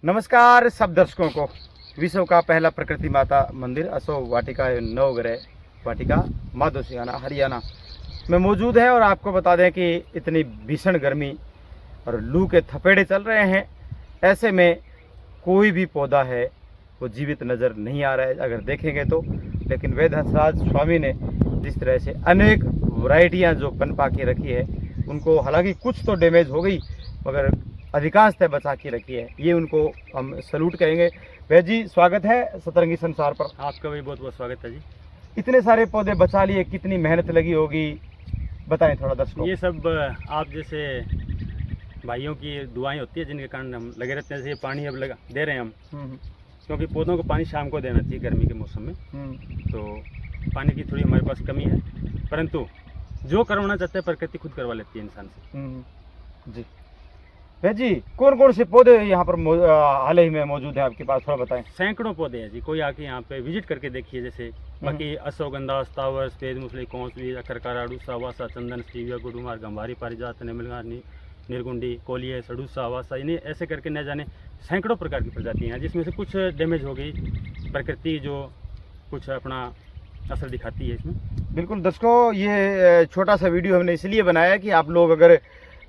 नमस्कार सब दर्शकों को। विश्व का पहला प्रकृति माता मंदिर असो वाटिका नवग्रह वाटिका माधोसियाना हरियाणा में मौजूद है। और आपको बता दें कि इतनी भीषण गर्मी और लू के थपेड़े चल रहे हैं, ऐसे में कोई भी पौधा है वो जीवित नज़र नहीं आ रहा है अगर देखेंगे तो। लेकिन वेद हंसराज स्वामी ने जिस तरह से अनेक वैरायटियाँ जो पनपा के रखी है, उनको हालांकि कुछ तो डैमेज हो गई मगर अधिकांशतः बचा के रखी है, ये उनको हम सैल्यूट करेंगे। वैद जी, स्वागत है सतरंगी संसार पर। आपका भी बहुत बहुत स्वागत है जी। इतने सारे पौधे बचा लिए, कितनी मेहनत लगी होगी, बताएं थोड़ा दर्शकों। ये सब आप जैसे भाइयों की दुआएं होती है जिनके कारण हम लगे रहते हैं। जैसे पानी अब लगा दे रहे हैं हम, क्योंकि पौधों को पानी शाम को देना चाहिए गर्मी के मौसम में। तो पानी की थोड़ी हमारे पास कमी है, परंतु जो करवाना चाहते हैं प्रकृति खुद करवा लेती है इंसान से। जी वैद जी, कौन कौन से पौधे यहाँ पर हाल ही में मौजूद है आपके पास, थोड़ा बताएं। सैकड़ों पौधे हैं जी, कोई आके यहाँ पे विजिट करके देखिए। जैसे बाकी अश्वगंधा, स्तावर, सफेद मुसली, कौंसवी, अखरकारा, अड़ूसा, वासा, चंदन, स्टीविया, गुडुमार, गंभारी, पारिजात, नेमिलगा, निर्गुंडी, कोलिये, सड़ूसा, वासा, इन्हें ऐसे करके न जाने सैकड़ों प्रकार की प्रजातियाँ हैं, जिसमें से कुछ डैमेज हो गई। प्रकृति जो कुछ अपना असर दिखाती है इसमें। बिल्कुल दर्शकों, ये छोटा सा वीडियो हमने इसलिए बनाया कि आप लोग अगर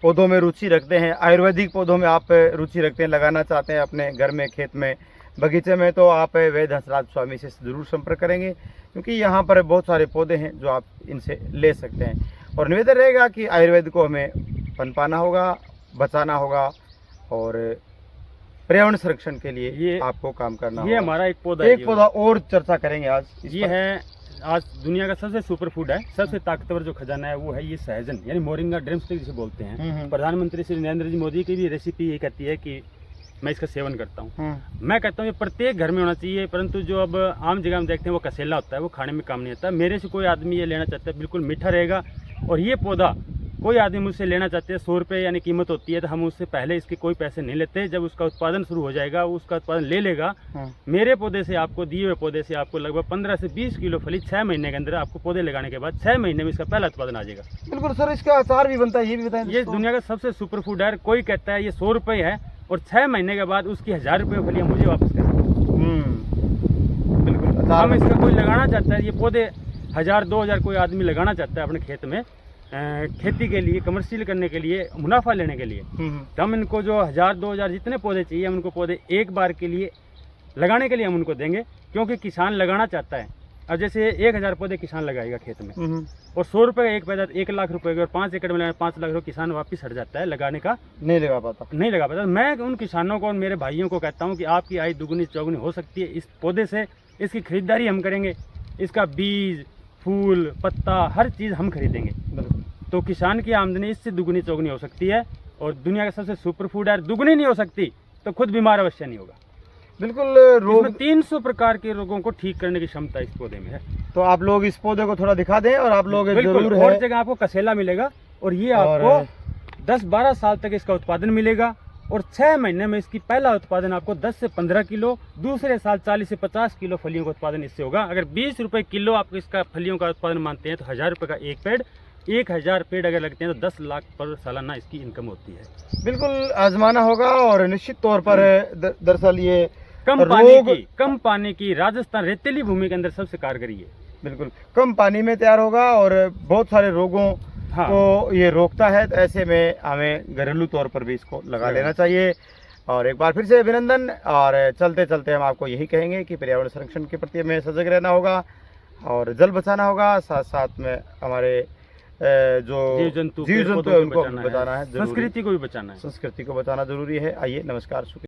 पौधों में रुचि रखते हैं, आयुर्वेदिक पौधों में आप रुचि रखते हैं, लगाना चाहते हैं अपने घर में, खेत में, बगीचे में, तो आप वेद हंसराज स्वामी से ज़रूर संपर्क करेंगे, क्योंकि यहाँ पर बहुत सारे पौधे हैं जो आप इनसे ले सकते हैं। और निवेदन रहेगा कि आयुर्वेद को हमें पनपाना होगा, बचाना होगा और पर्यावरण संरक्षण के लिए ये आपको काम करना होगा। ये हमारा एक पौधा और चर्चा करेंगे आज। ये है आज दुनिया का सबसे सुपर फूड है, सबसे ताकतवर जो खजाना है वो है ये सहजन, यानी मोरिंगा ड्रमस्टिक जिसे बोलते हैं। प्रधानमंत्री श्री नरेंद्र जी मोदी की भी रेसिपी ये कहती है कि मैं इसका सेवन करता हूँ। मैं कहता हूँ ये प्रत्येक घर में होना चाहिए, परंतु जो अब आम जगह हम देखते हैं वो कसेला होता है, वो खाने में काम नहीं आता। मेरे से कोई आदमी ये लेना चाहता है, बिल्कुल मीठा रहेगा। और ये पौधा कोई आदमी मुझसे लेना चाहते हैं, 100 रुपये यानी कीमत होती है, तो हम उससे पहले इसके कोई पैसे नहीं लेते। जब उसका उत्पादन शुरू हो जाएगा वो उसका उत्पादन ले लेगा। मेरे पौधे से आपको, दिए हुए पौधे से आपको लगभग 15 से 20 किलो फली 6 महीने के अंदर आपको पौधे लगाने के बाद 6 महीने में इसका पहला उत्पादन आ जाएगा। बिल्कुल सर, इसका अचार भी बनता है, ये भी बताएं। ये दुनिया का सबसे सुपर फूड है। कोई कहता है ये 100 रुपये है और 6 महीने के बाद उसकी 1000 रुपये फलियाँ मुझे वापस करें। बिल्कुल, हम इसका कोई लगाना चाहता है, ये पौधे 1000-2000 कोई आदमी लगाना चाहता है अपने खेत में, खेती के लिए, कमर्शियल करने के लिए, मुनाफा लेने के लिए, तो हम इनको जो 1000-2000 जितने पौधे चाहिए हम उनको पौधे एक बार के लिए लगाने के लिए हम उनको देंगे, क्योंकि किसान लगाना चाहता है। अब जैसे 1000 पौधे किसान लगाएगा खेत में और 100 रुपये का एक पैदा 1 लाख रुपए और 5 एकड़ में लगाए 5 लाख रुपये किसान वापिस हट जाता है, लगाने का नहीं लगा पाता। मैं उन किसानों को और मेरे भाइयों को कहता हूँ कि आपकी आय दुगनी चौगुनी हो सकती है इस पौधे से। इसकी खरीदारी हम करेंगे, इसका बीज, फूल, पत्ता, हर चीज़ हम खरीदेंगे, तो किसान की आमदनी इससे दुगनी चौगुनी हो सकती है। और दुनिया का सबसे सुपर फूड है, दुगनी नहीं हो सकती तो खुद बीमार अवश्य नहीं होगा। बिल्कुल, रोग 300 प्रकार के रोगों को ठीक करने की क्षमता इस पौधे में है। तो आप लोग इस पौधे को थोड़ा दिखा दें और आप लोग जरूर है। और जगह आपको कसेला मिलेगा और ये आपको 10-12 साल तक इसका उत्पादन मिलेगा और 6 महीने में इसकी पहला उत्पादन आपको 10 से 15 किलो, दूसरे साल 40 से 50 किलो फलियों का उत्पादन इससे होगा। अगर 20 रुपये किलो आप इसका फलियों का उत्पादन मानते हैं तो 1000 रुपये का एक पेड़, 1000 पेड़ अगर लगते हैं तो 10 लाख पर सालाना इसकी इनकम होती है। बिल्कुल आजमाना होगा और निश्चित तौर पर दरअसल ये कम पानी की राजस्थान रेतीली भूमि के अंदर सबसे कारगरी है। बिल्कुल कम पानी में तैयार होगा और बहुत सारे रोगों को ये रोकता है, तो ऐसे में हमें घरेलू तौर पर भी इसको लगा लेना चाहिए। और एक बार फिर से अभिनंदन। और चलते चलते हम आपको यही कहेंगे कि पर्यावरण संरक्षण के प्रति हमें सजग रहना होगा और जल बचाना होगा, साथ साथ में हमारे जो जीव जंतु है उनको बचाना है, संस्कृति को भी बचाना है। संस्कृति को बचाना जरूरी है। आइए, नमस्कार, शुक्रिया।